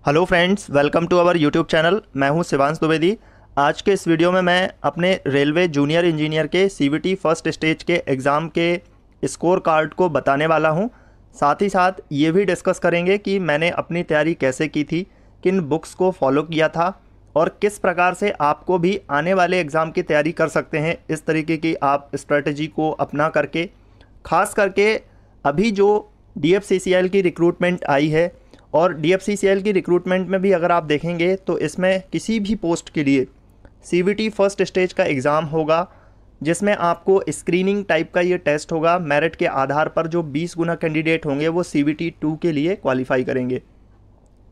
Hello friends, welcome to our YouTube channel. मैं हूं शिवांश द्विवेदी। आज के इस वीडियो में मैं अपने रेलवे जूनियर इंजीनियर के सीवीटी फर्स्ट स्टेज के एग्ज़ाम के स्कोर कार्ड को बताने वाला हूं। साथ ही साथ ये भी डिस्कस करेंगे कि मैंने अपनी तैयारी कैसे की थी, किन बुक्स को फॉलो किया था और किस प्रकार से आपको भी आने वाले एग्ज़ाम की तैयारी कर सकते हैं। इस तरीके की आप स्ट्रेटजी को अपना करके, ख़ास करके अभी जो DFCCL की रिक्रूटमेंट आई है और DFCCL की रिक्रूटमेंट में भी अगर आप देखेंगे तो इसमें किसी भी पोस्ट के लिए CVT फर्स्ट स्टेज का एग्ज़ाम होगा, जिसमें आपको स्क्रीनिंग टाइप का ये टेस्ट होगा। मेरिट के आधार पर जो 20 गुना कैंडिडेट होंगे वो CVT 2 के लिए क्वालिफाई करेंगे।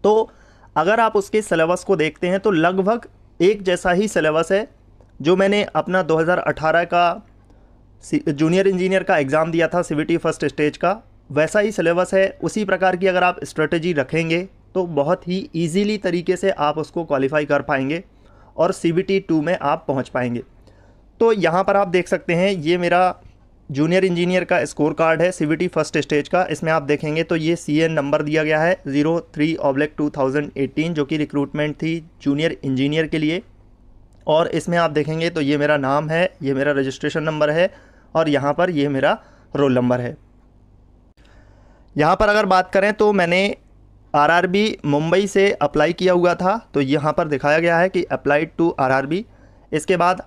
तो अगर आप उसके सिलेबस को देखते हैं तो लगभग एक जैसा ही सिलेबस है जो मैंने अपना 2018 का जूनियर इंजीनियर का एग्ज़ाम दिया था CVT फर्स्ट स्टेज का, वैसा ही सिलेबस है। उसी प्रकार की अगर आप स्ट्रेटजी रखेंगे तो बहुत ही ईजीली तरीके से आप उसको क्वालिफाई कर पाएंगे और CVT 2 में आप पहुंच पाएंगे। तो यहाँ पर आप देख सकते हैं, ये मेरा जूनियर इंजीनियर का स्कोर कार्ड है CVT फर्स्ट स्टेज का। इसमें आप देखेंगे तो ये CN नंबर दिया गया है 03/2018 जो कि रिक्रूटमेंट थी जूनियर इंजीनियर के लिए। और इसमें आप देखेंगे तो ये मेरा नाम है, ये मेरा रजिस्ट्रेशन नंबर है और यहाँ पर ये मेरा रोल नंबर है। यहाँ पर अगर बात करें तो मैंने RRB मुंबई से अप्लाई किया हुआ था, तो यहाँ पर दिखाया गया है कि अप्लाइड टू RRB। इसके बाद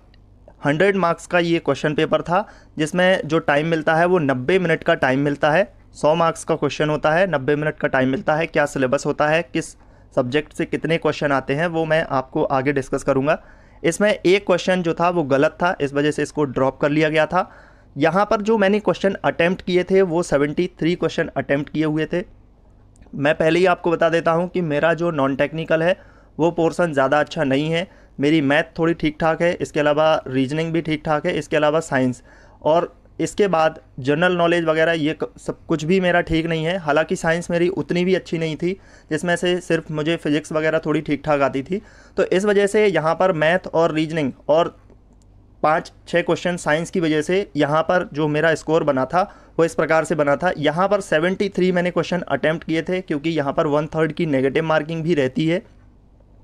100 मार्क्स का ये क्वेश्चन पेपर था, जिसमें जो टाइम मिलता है वो 90 मिनट का टाइम मिलता है। 100 मार्क्स का क्वेश्चन होता है, 90 मिनट का टाइम मिलता है। क्या सिलेबस होता है, किस सब्जेक्ट से कितने क्वेश्चन आते हैं, वो मैं आपको आगे डिस्कस करूँगा। इसमें एक क्वेश्चन जो था वो गलत था, इस वजह से इसको ड्रॉप कर लिया गया था। यहाँ पर जो मैंने क्वेश्चन अटैम्प्ट किए थे वो 73 क्वेश्चन अटैम्प्ट किए हुए थे। मैं पहले ही आपको बता देता हूँ कि मेरा जो नॉन टेक्निकल है वो पोर्शन ज़्यादा अच्छा नहीं है। मेरी मैथ थोड़ी ठीक ठाक है, इसके अलावा रीजनिंग भी ठीक ठाक है, इसके अलावा साइंस और इसके बाद जनरल नॉलेज वगैरह ये सब कुछ भी मेरा ठीक नहीं है। हालांकि साइंस मेरी उतनी भी अच्छी नहीं थी, जिसमें से सिर्फ मुझे फिजिक्स वगैरह थोड़ी ठीक ठाक आती थी। तो इस वजह से यहाँ पर मैथ और रीजनिंग और 5-6 क्वेश्चन साइंस की वजह से यहाँ पर जो मेरा स्कोर बना था वो इस प्रकार से बना था। यहाँ पर 73 मैंने क्वेश्चन अटैम्प्ट किए थे, क्योंकि यहाँ पर 1/3 की नेगेटिव मार्किंग भी रहती है।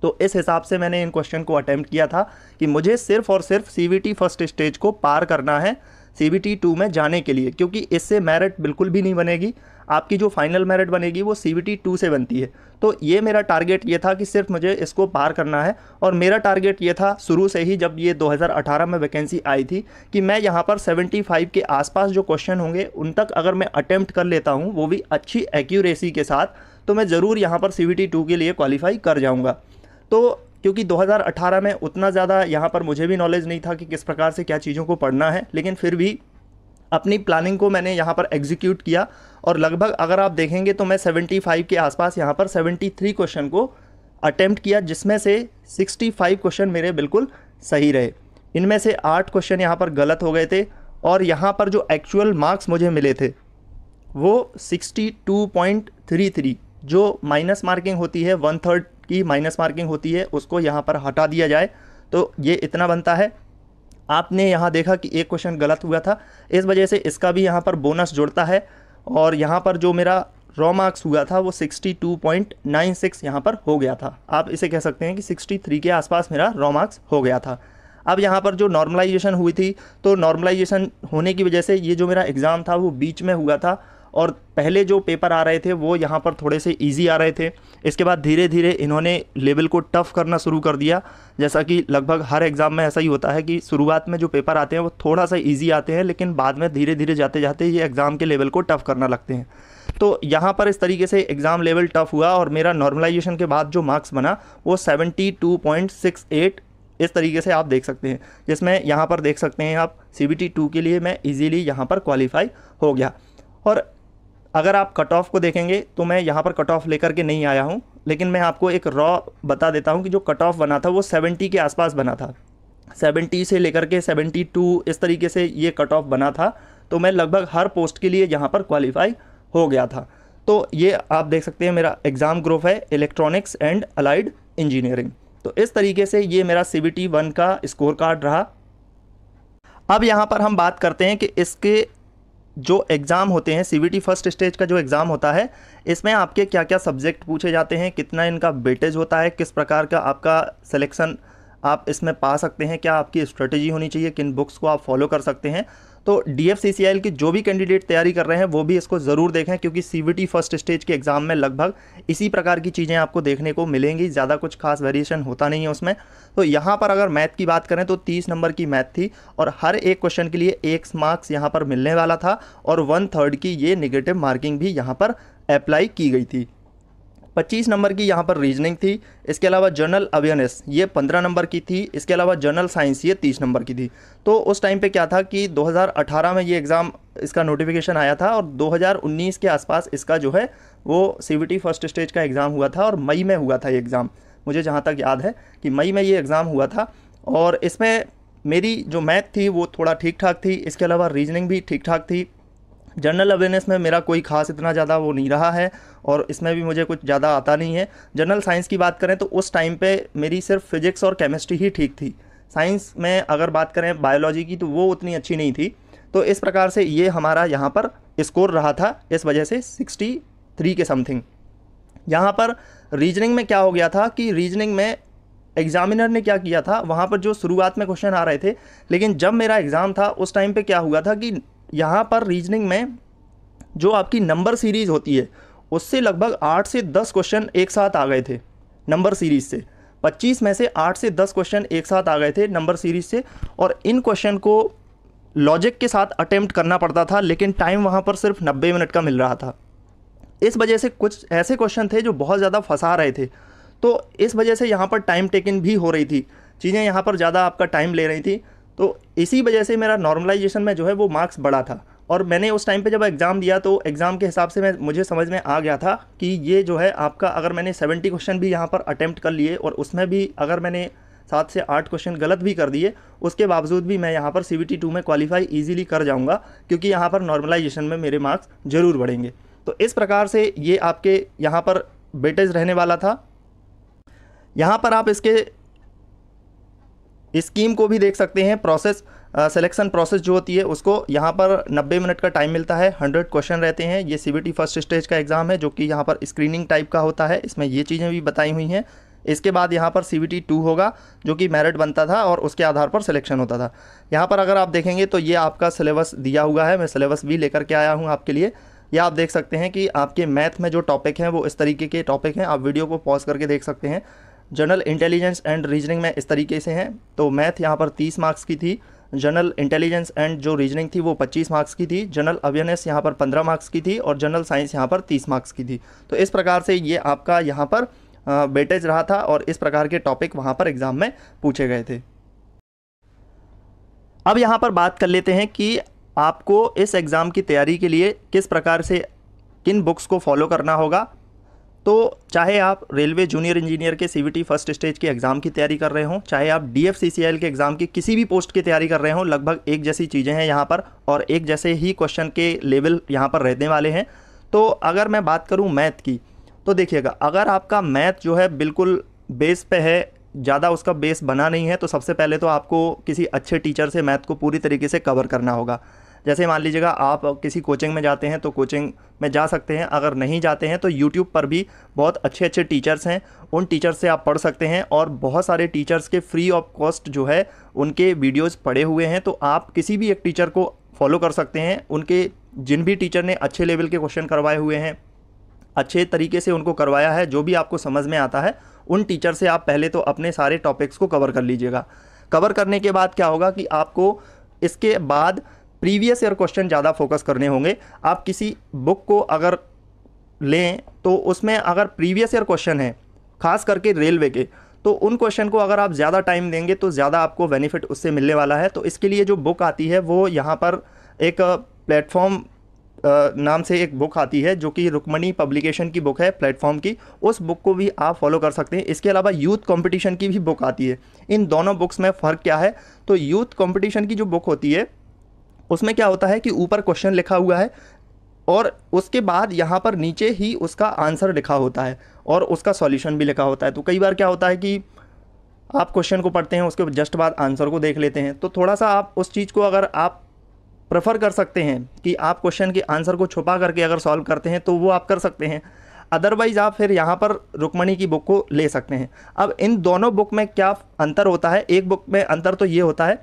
तो इस हिसाब से मैंने इन क्वेश्चन को अटैम्प्ट किया था कि मुझे सिर्फ और सिर्फ CVT फर्स्ट स्टेज को पार करना है CVT 2 में जाने के लिए, क्योंकि इससे मेरिट बिल्कुल भी नहीं बनेगी। आपकी जो फाइनल मेरिट बनेगी वो CVT 2 से बनती है। तो ये मेरा टारगेट ये था कि सिर्फ मुझे इसको पार करना है। और मेरा टारगेट ये था शुरू से ही, जब ये 2018 में वैकेंसी आई थी, कि मैं यहाँ पर 75 के आसपास जो क्वेश्चन होंगे उन तक अगर मैं अटैम्प्ट कर लेता हूँ, वो भी अच्छी एक्यूरेसी के साथ, तो मैं ज़रूर यहाँ पर CVT 2 के लिए क्वालिफाई कर जाऊँगा। तो क्योंकि 2018 में उतना ज़्यादा यहाँ पर मुझे भी नॉलेज नहीं था कि किस प्रकार से क्या चीज़ों को पढ़ना है, लेकिन फिर भी अपनी प्लानिंग को मैंने यहाँ पर एग्जीक्यूट किया और लगभग अगर आप देखेंगे तो मैं 75 के आसपास यहाँ पर 73 क्वेश्चन को अटेम्प्ट किया, जिसमें से 65 क्वेश्चन मेरे बिल्कुल सही रहे। इनमें से 8 क्वेश्चन यहाँ पर गलत हो गए थे और यहाँ पर जो एक्चुअल मार्क्स मुझे मिले थे वो 62.33, जो माइनस मार्किंग होती है, 1/3 की माइनस मार्किंग होती है, उसको यहाँ पर हटा दिया जाए तो ये इतना बनता है। आपने यहाँ देखा कि एक क्वेश्चन गलत हुआ था, इस वजह से इसका भी यहाँ पर बोनस जुड़ता है और यहाँ पर जो मेरा रॉ मार्क्स हुआ था वो 62.96 यहाँ पर हो गया था। आप इसे कह सकते हैं कि 63 के आसपास मेरा रॉ मार्क्स हो गया था। अब यहाँ पर जो नॉर्मलाइजेशन हुई थी, तो नॉर्मलाइजेशन होने की वजह से ये जो मेरा एग्ज़ाम था वो बीच में हुआ था और पहले जो पेपर आ रहे थे वो यहाँ पर थोड़े से इजी आ रहे थे। इसके बाद धीरे धीरे इन्होंने लेवल को टफ़ करना शुरू कर दिया। जैसा कि लगभग हर एग्ज़ाम में ऐसा ही होता है कि शुरुआत में जो पेपर आते हैं वो थोड़ा सा इजी आते हैं, लेकिन बाद में धीरे धीरे जाते जाते ये एग्ज़ाम के लेवल को टफ़ करना लगते हैं। तो यहाँ पर इस तरीके से एग्ज़ाम लेवल टफ़ हुआ और मेरा नॉर्मलाइजेशन के बाद जो मार्क्स बना वो 72.68 इस तरीके से आप देख सकते हैं, जिसमें यहाँ पर देख सकते हैं आप CVT 2 के लिए मैं इजीली यहाँ पर क्वालिफाई हो गया। और अगर आप कट ऑफ को देखेंगे तो मैं यहाँ पर कट ऑफ लेकर के नहीं आया हूँ, लेकिन मैं आपको एक रॉ बता देता हूँ कि जो कट ऑफ बना था वो 70 के आसपास बना था। 70 से लेकर के 72 इस तरीके से ये कट ऑफ बना था, तो मैं लगभग हर पोस्ट के लिए यहाँ पर क्वालिफाई हो गया था। तो ये आप देख सकते हैं मेरा एग्ज़ाम ग्रुप है इलेक्ट्रॉनिक्स एंड अलाइड इंजीनियरिंग। तो इस तरीके से ये मेरा CVT 1 का स्कोर कार्ड रहा। अब यहाँ पर हम बात करते हैं कि इसके जो एग्ज़ाम होते हैं, सीवीटी फर्स्ट स्टेज का जो एग्ज़ाम होता है, इसमें आपके क्या क्या सब्जेक्ट पूछे जाते हैं, कितना इनका वेटेज होता है, किस प्रकार का आपका सिलेक्शन आप इसमें पा सकते हैं, क्या आपकी स्ट्रेटेजी होनी चाहिए, किन बुक्स को आप फॉलो कर सकते हैं। तो DFCCIL की जो भी कैंडिडेट तैयारी कर रहे हैं वो भी इसको ज़रूर देखें, क्योंकि CVT फर्स्ट स्टेज के एग्ज़ाम में लगभग इसी प्रकार की चीज़ें आपको देखने को मिलेंगी, ज़्यादा कुछ खास वेरिएशन होता नहीं है उसमें। तो यहाँ पर अगर मैथ की बात करें तो 30 नंबर की मैथ थी और हर एक क्वेश्चन के लिए 1 मार्क्स यहाँ पर मिलने वाला था और 1/3 की ये नेगेटिव मार्किंग भी यहाँ पर अप्लाई की गई थी। 25 नंबर की यहाँ पर रीजनिंग थी। इसके अलावा जनरल अवेयरनेस ये 15 नंबर की थी। इसके अलावा जनरल साइंस ये 30 नंबर की थी। तो उस टाइम पे क्या था कि 2018 में ये एग्ज़ाम इसका नोटिफिकेशन आया था और 2019 के आसपास इसका जो है वो CVT फर्स्ट स्टेज का एग्ज़ाम हुआ था और मई में हुआ था ये एग्ज़ाम। मुझे जहाँ तक याद है कि मई में ये एग्ज़ाम हुआ था और इसमें मेरी जो मैथ थी वो थोड़ा ठीक ठाक थी। इसके अलावा रीजनिंग भी ठीक ठाक थी। जनरल अवेयरनेस में मेरा कोई खास इतना ज़्यादा वो नहीं रहा है और इसमें भी मुझे कुछ ज़्यादा आता नहीं है। जनरल साइंस की बात करें तो उस टाइम पे मेरी सिर्फ फिजिक्स और केमिस्ट्री ही ठीक थी। साइंस में अगर बात करें बायोलॉजी की तो वो उतनी अच्छी नहीं थी। तो इस प्रकार से ये हमारा यहाँ पर स्कोर रहा था, इस वजह से 63 के समथिंग। यहाँ पर रीजनिंग में क्या हो गया था कि रीजनिंग में एग्जामिनर ने क्या किया था, वहाँ पर जो शुरुआत में क्वेश्चन आ रहे थे, लेकिन जब मेरा एग्ज़ाम था उस टाइम पे क्या हुआ था कि यहाँ पर रीजनिंग में जो आपकी नंबर सीरीज़ होती है उससे लगभग 8 से 10 क्वेश्चन एक साथ आ गए थे नंबर सीरीज़ से। 25 में से 8 से 10 क्वेश्चन एक साथ आ गए थे नंबर सीरीज़ से और इन क्वेश्चन को लॉजिक के साथ अटेम्प्ट करना पड़ता था, लेकिन टाइम वहाँ पर सिर्फ 90 मिनट का मिल रहा था। इस वजह से कुछ ऐसे क्वेश्चन थे जो बहुत ज़्यादा फंसा रहे थे, तो इस वजह से यहाँ पर टाइम टेकन भी हो रही थी, चीज़ें यहाँ पर ज़्यादा आपका टाइम ले रही थी। तो इसी वजह से मेरा नॉर्मलाइजेशन में जो है वो मार्क्स बढ़ा था और मैंने उस टाइम पे जब एग्ज़ाम दिया तो एग्ज़ाम के हिसाब से मुझे समझ में आ गया था कि ये जो है आपका, अगर मैंने 70 क्वेश्चन भी यहाँ पर अटेम्प्ट कर लिए और उसमें भी अगर मैंने 7 से 8 क्वेश्चन गलत भी कर दिए, उसके बावजूद भी मैं यहाँ पर CVT 2 में क्वालिफाई ईजिली कर जाऊँगा, क्योंकि यहाँ पर नॉर्मलाइजेशन में मेरे मार्क्स ज़रूर बढ़ेंगे। तो इस प्रकार से ये आपके यहाँ पर वेटेज रहने वाला था। यहाँ पर आप इसके स्कीम को भी देख सकते हैं। प्रोसेस सिलेक्शन प्रोसेस जो होती है उसको यहाँ पर 90 मिनट का टाइम मिलता है, 100 क्वेश्चन रहते हैं। ये CVT फर्स्ट स्टेज का एग्ज़ाम है जो कि यहाँ पर स्क्रीनिंग टाइप का होता है, इसमें ये चीज़ें भी बताई हुई हैं। इसके बाद यहाँ पर CVT 2 होगा जो कि मेरिट बनता था और उसके आधार पर सिलेक्शन होता था। यहाँ पर अगर आप देखेंगे तो ये आपका सिलेबस दिया हुआ है, मैं सिलेबस भी लेकर के आया हूँ आपके लिए। या आप देख सकते हैं कि आपके मैथ में जो टॉपिक हैं वो इस तरीके के टॉपिक हैं, आप वीडियो को पॉज करके देख सकते हैं। जनरल इंटेलिजेंस एंड रीजनिंग में इस तरीके से हैं, तो मैथ यहाँ पर 30 मार्क्स की थी, जनरल इंटेलिजेंस एंड जो रीजनिंग थी वो 25 मार्क्स की थी, जनरल अवेयरनेस यहाँ पर 15 मार्क्स की थी और जनरल साइंस यहाँ पर 30 मार्क्स की थी। तो इस प्रकार से ये आपका यहाँ पर वेटेज रहा था और इस प्रकार के टॉपिक वहाँ पर एग्ज़ाम में पूछे गए थे। अब यहाँ पर बात कर लेते हैं कि आपको इस एग्ज़ाम की तैयारी के लिए किस प्रकार से किन बुक्स को फॉलो करना होगा। तो चाहे आप रेलवे जूनियर इंजीनियर के CVT फर्स्ट स्टेज के एग्ज़ाम की तैयारी कर रहे हों, चाहे आप DFCCIL के एग्ज़ाम की किसी भी पोस्ट की तैयारी कर रहे हों, लगभग एक जैसी चीज़ें हैं यहाँ पर और एक जैसे ही क्वेश्चन के लेवल यहाँ पर रहने वाले हैं। तो अगर मैं बात करूँ मैथ की, तो देखिएगा, अगर आपका मैथ जो है बिल्कुल बेस पे है, ज़्यादा उसका बेस बना नहीं है, तो सबसे पहले तो आपको किसी अच्छे टीचर से मैथ को पूरी तरीके से कवर करना होगा। जैसे मान लीजिएगा आप किसी कोचिंग में जाते हैं तो कोचिंग में जा सकते हैं, अगर नहीं जाते हैं तो YouTube पर भी बहुत अच्छे अच्छे टीचर्स हैं, उन टीचर्स से आप पढ़ सकते हैं और बहुत सारे टीचर्स के फ्री ऑफ कॉस्ट जो है उनके वीडियोस पड़े हुए हैं। तो आप किसी भी एक टीचर को फॉलो कर सकते हैं, उनके जिन भी टीचर ने अच्छे लेवल के क्वेश्चन करवाए हुए हैं, अच्छे तरीके से उनको करवाया है, जो भी आपको समझ में आता है, उन टीचर से आप पहले तो अपने सारे टॉपिक्स को कवर कर लीजिएगा। कवर करने के बाद क्या होगा कि आपको इसके बाद प्रीवियस ईयर क्वेश्चन ज़्यादा फोकस करने होंगे। आप किसी बुक को अगर लें तो उसमें अगर प्रीवियस ईयर क्वेश्चन है, खास करके रेलवे के, तो उन क्वेश्चन को अगर आप ज़्यादा टाइम देंगे तो ज़्यादा आपको बेनिफिट उससे मिलने वाला है। तो इसके लिए जो बुक आती है वो यहाँ पर एक प्लेटफॉर्म नाम से एक बुक आती है जो कि रुक्मणी पब्लिकेशन की बुक है प्लेटफॉर्म की, उस बुक को भी आप फॉलो कर सकते हैं। इसके अलावा यूथ कंपटीशन की भी बुक आती है। इन दोनों बुक्स में फ़र्क क्या है, तो यूथ कंपटीशन की जो बुक होती है उसमें क्या होता है कि ऊपर क्वेश्चन लिखा हुआ है और उसके बाद यहाँ पर नीचे ही उसका आंसर लिखा होता है और उसका सॉल्यूशन भी लिखा होता है। तो कई बार क्या होता है कि आप क्वेश्चन को पढ़ते हैं, उसके जस्ट बाद आंसर को देख लेते हैं, तो थोड़ा सा आप उस चीज़ को अगर आप प्रेफर कर सकते हैं कि आप क्वेश्चन के आंसर को छुपा करके अगर सॉल्व करते हैं तो वो आप कर सकते हैं। अदरवाइज़ आप फिर यहाँ पर रुक्मणी की बुक को ले सकते हैं। अब इन दोनों बुक में क्या अंतर होता है, एक बुक में अंतर तो ये होता है,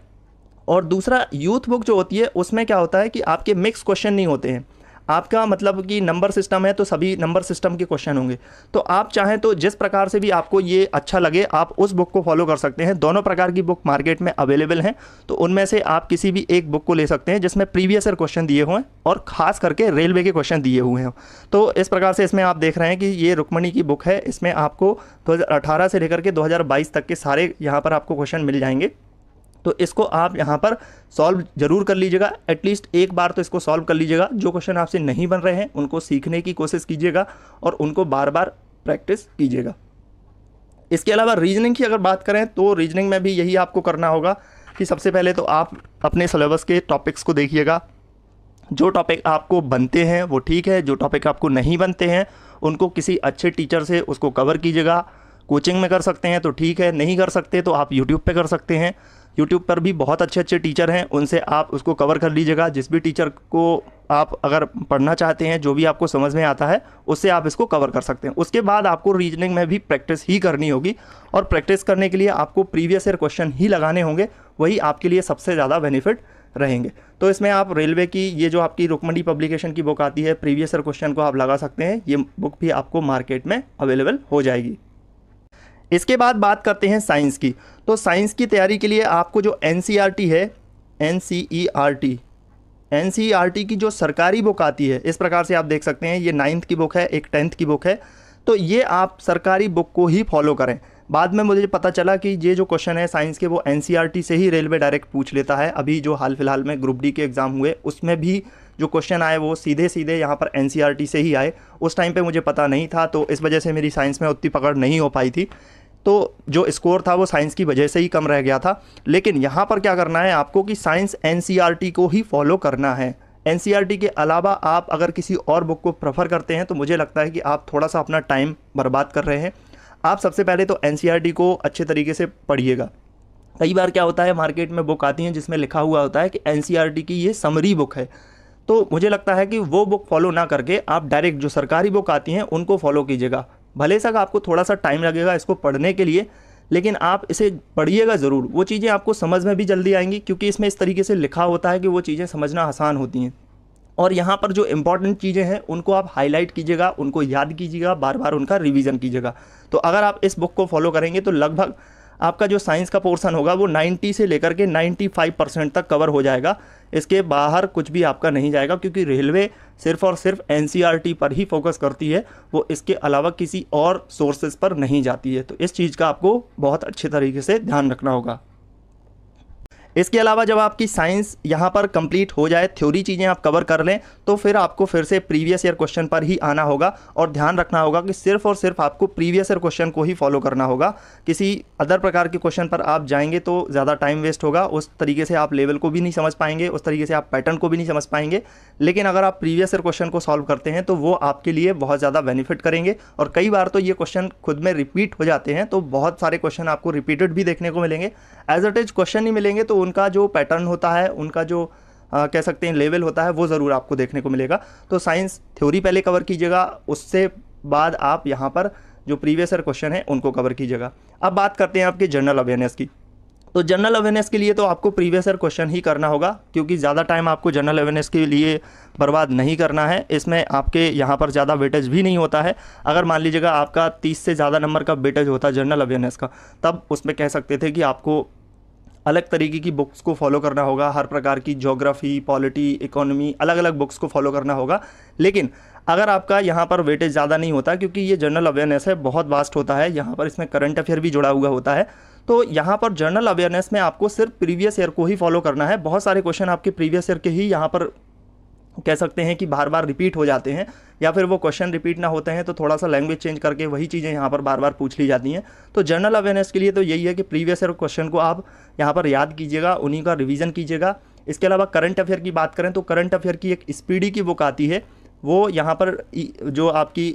और दूसरा यूथ बुक जो होती है उसमें क्या होता है कि आपके मिक्स क्वेश्चन नहीं होते हैं। आपका मतलब कि नंबर सिस्टम है तो सभी नंबर सिस्टम के क्वेश्चन होंगे। तो आप चाहें तो जिस प्रकार से भी आपको ये अच्छा लगे आप उस बुक को फॉलो कर सकते हैं। दोनों प्रकार की बुक मार्केट में अवेलेबल हैं, तो उनमें से आप किसी भी एक बुक को ले सकते हैं जिसमें प्रीवियस ईयर क्वेश्चन दिए हुए हैं और ख़ास करके रेलवे के क्वेश्चन दिए हुए हैं। तो इस प्रकार से इसमें आप देख रहे हैं कि ये रुक्मणी की बुक है, इसमें आपको 2018 से लेकर के 2022 तक के सारे यहाँ पर आपको क्वेश्चन मिल जाएंगे। तो इसको आप यहाँ पर सॉल्व जरूर कर लीजिएगा, एटलीस्ट एक बार तो इसको सॉल्व कर लीजिएगा। जो क्वेश्चन आपसे नहीं बन रहे हैं उनको सीखने की कोशिश कीजिएगा और उनको बार बार प्रैक्टिस कीजिएगा। इसके अलावा रीजनिंग की अगर बात करें तो रीजनिंग में भी यही आपको करना होगा कि सबसे पहले तो आप अपने सिलेबस के टॉपिक्स को देखिएगा। जो टॉपिक आपको बनते हैं वो ठीक है, जो टॉपिक आपको नहीं बनते हैं उनको किसी अच्छे टीचर से उसको कवर कीजिएगा। कोचिंग में कर सकते हैं तो ठीक है, नहीं कर सकते तो आप यूट्यूब पे कर सकते हैं। यूट्यूब पर भी बहुत अच्छे अच्छे टीचर हैं, उनसे आप उसको कवर कर लीजिएगा। जिस भी टीचर को आप अगर पढ़ना चाहते हैं, जो भी आपको समझ में आता है उससे आप इसको कवर कर सकते हैं। उसके बाद आपको रीजनिंग में भी प्रैक्टिस ही करनी होगी, और प्रैक्टिस करने के लिए आपको प्रीवियस ईयर क्वेश्चन ही लगाने होंगे, वही आपके लिए सबसे ज़्यादा बेनिफिट रहेंगे। तो इसमें आप रेलवे की ये जो आपकी रुक्मणी पब्लिकेशन की बुक आती है, प्रीवियस ईयर क्वेश्चन को आप लगा सकते हैं। ये बुक भी आपको मार्केट में अवेलेबल हो जाएगी। इसके बाद बात करते हैं साइंस की। तो साइंस की तैयारी के लिए आपको जो एनसीईआरटी है, एनसीईआरटी की जो सरकारी बुक आती है, इस प्रकार से आप देख सकते हैं, ये 9th की बुक है, एक 10th की बुक है। तो ये आप सरकारी बुक को ही फॉलो करें। बाद में मुझे पता चला कि ये जो क्वेश्चन है साइंस के वो एनसीईआरटी से ही रेलवे डायरेक्ट पूछ लेता है। अभी जो हाल फिलहाल में ग्रुप डी के एग्ज़ाम हुए उसमें भी जो क्वेश्चन आए वो सीधे सीधे यहाँ पर एनसीईआरटी से ही आए। उस टाइम पे मुझे पता नहीं था, तो इस वजह से मेरी साइंस में उतनी पकड़ नहीं हो पाई थी, तो जो स्कोर था वो साइंस की वजह से ही कम रह गया था। लेकिन यहाँ पर क्या करना है आपको कि साइंस एनसीईआरटी को ही फॉलो करना है। एनसीईआरटी के अलावा आप अगर किसी और बुक को प्रेफर करते हैं तो मुझे लगता है कि आप थोड़ा सा अपना टाइम बर्बाद कर रहे हैं। आप सबसे पहले तो एनसीईआरटी को अच्छे तरीके से पढ़िएगा। कई बार क्या होता है, मार्केट में बुक आती हैं जिसमें लिखा हुआ होता है कि एनसीईआरटी की ये समरी बुक है, तो मुझे लगता है कि वो बुक फॉलो ना करके आप डायरेक्ट जो सरकारी बुक आती हैं उनको फॉलो कीजिएगा। भले सक आपको थोड़ा सा टाइम लगेगा इसको पढ़ने के लिए, लेकिन आप इसे पढ़िएगा ज़रूर। वो चीज़ें आपको समझ में भी जल्दी आएंगी, क्योंकि इसमें इस तरीके से लिखा होता है कि वो चीज़ें समझना आसान होती हैं। और यहाँ पर जो इंपॉर्टेंट चीज़ें हैं उनको आप हाईलाइट कीजिएगा, उनको याद कीजिएगा, बार बार उनका रिवीजन कीजिएगा। तो अगर आप इस बुक को फॉलो करेंगे तो लगभग आपका जो साइंस का पोर्शन होगा वो 90 से लेकर के 95% तक कवर हो जाएगा। इसके बाहर कुछ भी आपका नहीं जाएगा, क्योंकि रेलवे सिर्फ और सिर्फ एनसीईआरटी पर ही फोकस करती है, वो इसके अलावा किसी और सोर्सेज पर नहीं जाती है। तो इस चीज़ का आपको बहुत अच्छे तरीके से ध्यान रखना होगा। इसके अलावा जब आपकी साइंस यहाँ पर कंप्लीट हो जाए, थ्योरी चीज़ें आप कवर कर लें, तो फिर आपको फिर से प्रीवियस ईयर क्वेश्चन पर ही आना होगा, और ध्यान रखना होगा कि सिर्फ और सिर्फ आपको प्रीवियस ईयर क्वेश्चन को ही फॉलो करना होगा। किसी अदर प्रकार के क्वेश्चन पर आप जाएंगे तो ज़्यादा टाइम वेस्ट होगा, उस तरीके से आप लेवल को भी नहीं समझ पाएंगे, उस तरीके से आप पैटर्न को भी नहीं समझ पाएंगे। लेकिन अगर आप प्रीवियस ईयर क्वेश्चन को सॉल्व करते हैं तो वो आपके लिए बहुत ज़्यादा बेनिफिट करेंगे। और कई बार तो ये क्वेश्चन खुद में रिपीट हो जाते हैं, तो बहुत सारे क्वेश्चन आपको रिपीटेड भी देखने को मिलेंगे। एज इट इज क्वेश्चन ही मिलेंगे, तो उनका जो पैटर्न होता है, उनका जो कह सकते हैं लेवल होता है, वो ज़रूर आपको देखने को मिलेगा। तो साइंस थ्योरी पहले कवर कीजिएगा, उससे बाद आप यहाँ पर जो प्रीवियस ईयर क्वेश्चन है उनको कवर कीजिएगा। अब बात करते हैं आपके जनरल अवेयरनेस की। तो जनरल अवेयरनेस के लिए तो आपको प्रीवियस ईयर क्वेश्चन ही करना होगा, क्योंकि ज़्यादा टाइम आपको जनरल अवेयरनेस के लिए बर्बाद नहीं करना है। इसमें आपके यहाँ पर ज़्यादा वेटेज भी नहीं होता है। अगर मान लीजिएगा आपका 30 से ज़्यादा नंबर का वेटेज होता है जनरल अवेयरनेस का, तब उसमें कह सकते थे कि आपको अलग तरीके की बुक्स को फॉलो करना होगा। हर प्रकार की ज्योग्राफी, पॉलिटी, इकोनॉमी, अलग अलग बुक्स को फॉलो करना होगा। लेकिन अगर आपका यहाँ पर वेटेज ज़्यादा नहीं होता, क्योंकि ये जनरल अवेयरनेस है, बहुत वास्ट होता है, यहाँ पर इसमें करंट अफेयर भी जुड़ा हुआ होता है, तो यहाँ पर जनरल अवेयरनेस में आपको सिर्फ प्रीवियस ईयर को ही फॉलो करना है। बहुत सारे क्वेश्चन आपके प्रीवियस ईयर के ही यहाँ पर कह सकते हैं कि बार बार रिपीट हो जाते हैं, या फिर वो क्वेश्चन रिपीट ना होते हैं तो थोड़ा सा लैंग्वेज चेंज करके वही चीज़ें यहाँ पर बार बार पूछ ली जाती हैं। तो जनरल अवेयरनेस के लिए तो यही है कि प्रीवियस ईयर क्वेश्चन को आप यहाँ पर याद कीजिएगा, उन्हीं का रिवीजन कीजिएगा। इसके अलावा करंट अफेयर की बात करें तो करंट अफेयर की एक स्पीडी की बुक आती है, वो यहाँ पर जो आपकी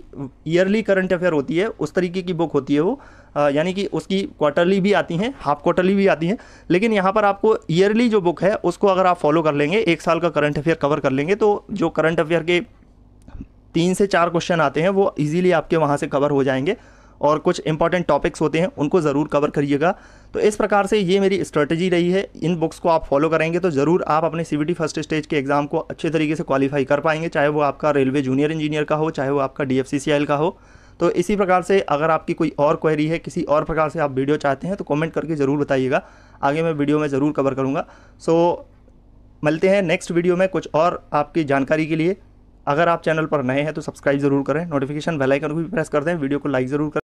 ईयरली करंट अफेयर होती है उस तरीके की बुक होती है वो, यानी कि उसकी क्वार्टरली भी आती हैं, हाफ क्वार्टरली भी आती हैं, लेकिन यहाँ पर आपको ईयरली जो बुक है उसको अगर आप फॉलो कर लेंगे, एक साल का करंट अफेयर कवर कर लेंगे, तो जो करंट अफेयर के 3 से 4 क्वेश्चन आते हैं वो इजीली आपके वहाँ से कवर हो जाएंगे, और कुछ इंपॉर्टेंट टॉपिक्स होते हैं उनको ज़रूर कवर करिएगा। तो इस प्रकार से ये मेरी स्ट्रेटजी रही है, इन बुक्स को आप फॉलो करेंगे तो ज़रूर आप अपने CVT फर्स्ट स्टेज के एग्ज़ाम को अच्छे तरीके से क्वालिफाई कर पाएंगे, चाहे वो आपका रेलवे जूनियर इंजीनियर का हो, चाहे वो आपका DFCCIL का हो। तो इसी प्रकार से अगर आपकी कोई और क्वेरी है, किसी और प्रकार से आप वीडियो चाहते हैं तो कमेंट करके ज़रूर बताइएगा, आगे मैं वीडियो में ज़रूर कवर करूँगा। सो मिलते हैं नेक्स्ट वीडियो में कुछ और आपकी जानकारी के लिए। अगर आप चैनल पर नए हैं तो सब्सक्राइब ज़रूर करें, नोटिफिकेशन बेल आइकन को भी प्रेस कर दें, वीडियो को लाइक ज़रूर करें।